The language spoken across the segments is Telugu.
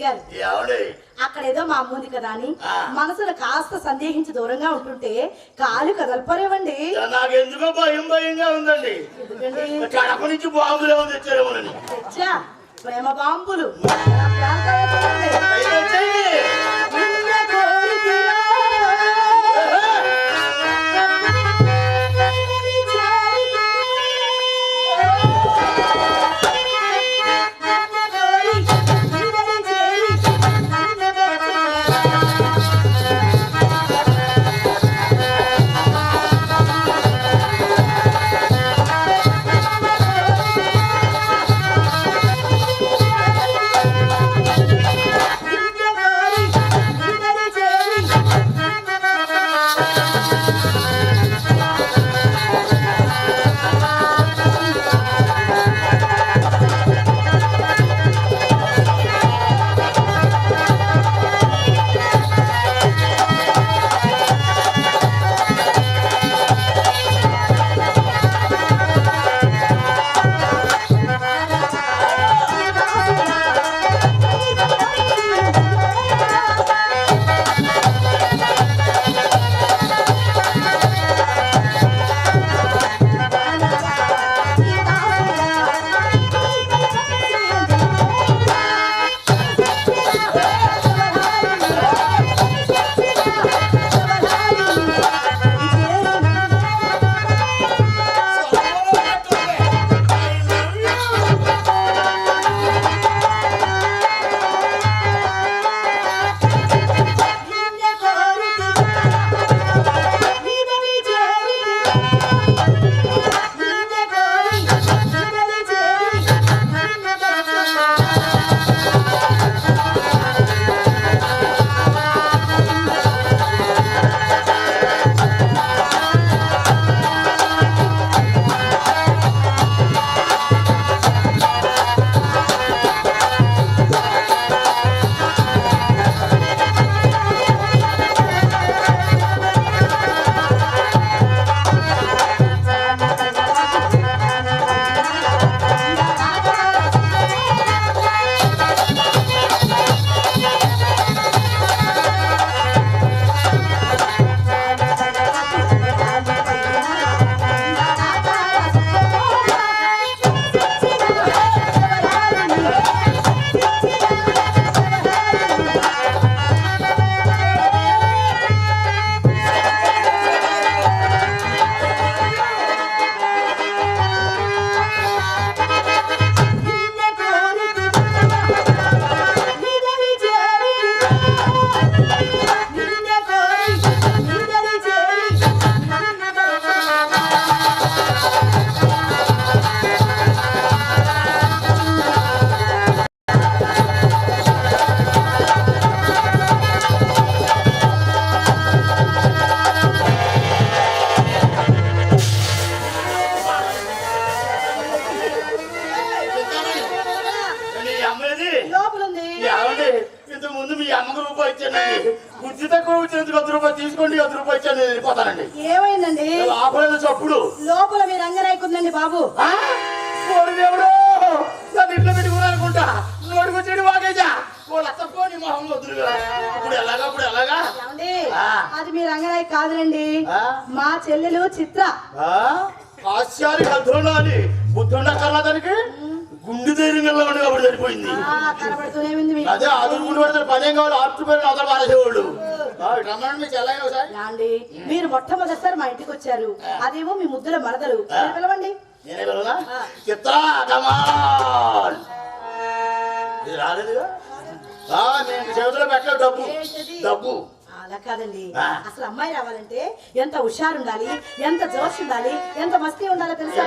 గారు అక్కడ ఏదో మా అమ్మ ఉంది కదా అని మనసులో కాస్త సందేహించి దూరంగా ఉంటుంటే కాలు కదలపరేవండి. నాకెందుకో భయం భయంగా ఉందండి. కడప నుంచి బాంబులు ఏమో తెచ్చారేమోనండి. తెచ్చా ప్రేమ బాంబులు. ఏమైందండి? లోపల మీ రంగనాయకు ఉందండి బాబు. ఇంట్లో పెట్టుకున్నానుకుంటా నోడుకొచ్చాడు వాగేజా ఇప్పుడు ఎలాగా అది మీ రంగనాయకు కాదులండి, మా చెల్లెలు చిత్ర. ఆశ్చర్య అర్థంలో అని బుద్ధుండ కన్నా దానికి గుండె ధైర్యం వెళ్ళమని కాబట్టి సరిపోయింది. అదే ఆదుకుంటూ పడితే పని ఏం కావాలి ఆపుతుపోయిన అతను మానేసేవాళ్ళు. మీరు మొట్టమొదటిసారి మా ఇంటికి వచ్చారు, అదేమో మీ ముద్దుల మరదలు. పిలవండి. నేనే పిలవనా? రాలేదుగా నేను చేతిలో పెట్టలే డబ్బు డబ్బు. అలా కాదండి, అసలు అమ్మాయి రావాలంటే ఎంత హుషారు ఉండాలి, ఎంత జోష్ ఉండాలి, ఎంత మస్తీ ఉండాలో తెలుసా?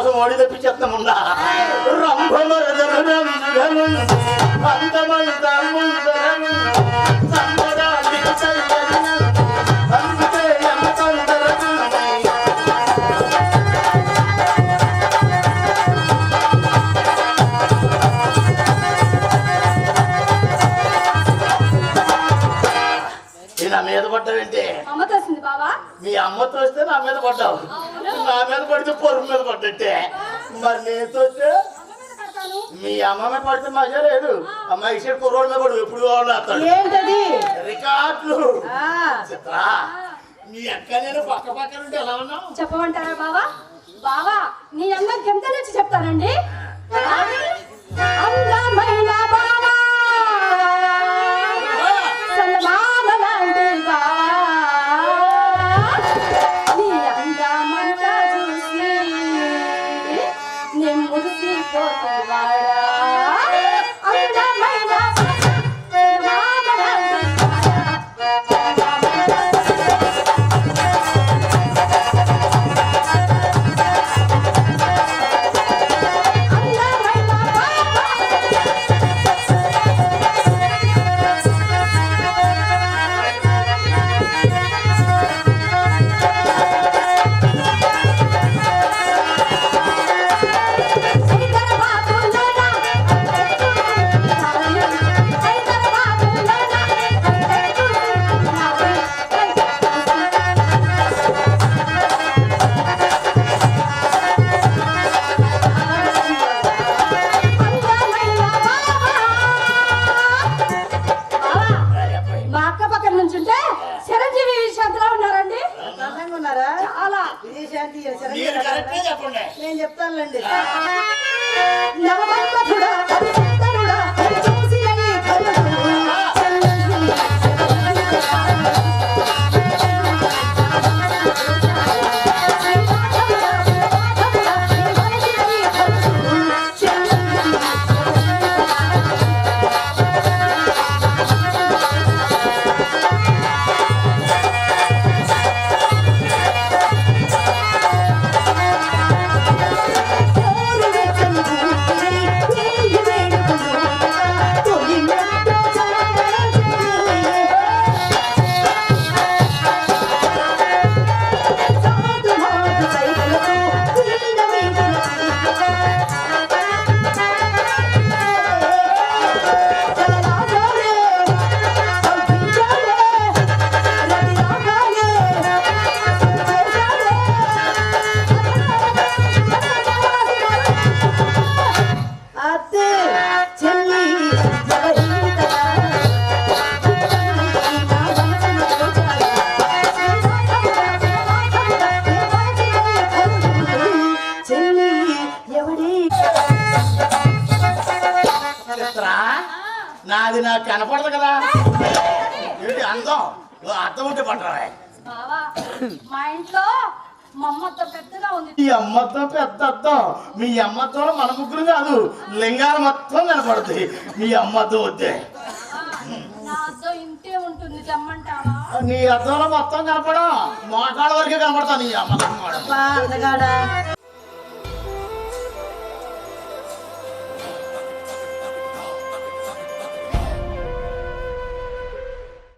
కోసం ఓడి తెప్పించేస్తాం ఉన్నా నా మీద పడ్డావేంటి? అమ్మ తోసింది బావా. మీ అమ్మ తోస్తే నా మీద పడ్డావు, నా మీద పడితే పొరుగు మీద పడ్డట్టే. మరి నేను తోస్తే మీ అమ్మ మీద పడితే మజా లేదు. అమ్మాయి ఇచ్చిన కుర్రోడ్ మీద పడు ఎప్పుడు కావాలి ఏంటది రికార్డులు. చిత్రా మీ అక్క నేను పక్క పక్కన ఉంటే ఎలా ఉన్నావు చెప్పమంటారా బావా? బావా నీ అన్న ఎంత నుంచి చెప్తానండి. అందమైన బావా నేను చెప్తానులేండి. నాది నాకు కనపడదు కదా ఏంటి అందం అర్థం ఉంటే పట్టరా మా ఇంట్లో మా అమ్మతో పెద్దగా ఉంది. ఈ అమ్మతో పెద్ద అర్థం మీ అమ్మతో మన ముగ్గురు కాదు లింగాలు మొత్తం కనపడుతుంది. మీ అమ్మతో వద్దే ఇంతే ఉంటుంది తెమ్మంటావా? నీ అర్థంలో మొత్తం కనపడం మోకాళ్ళ వరకే కనపడతా నీ అమ్మ.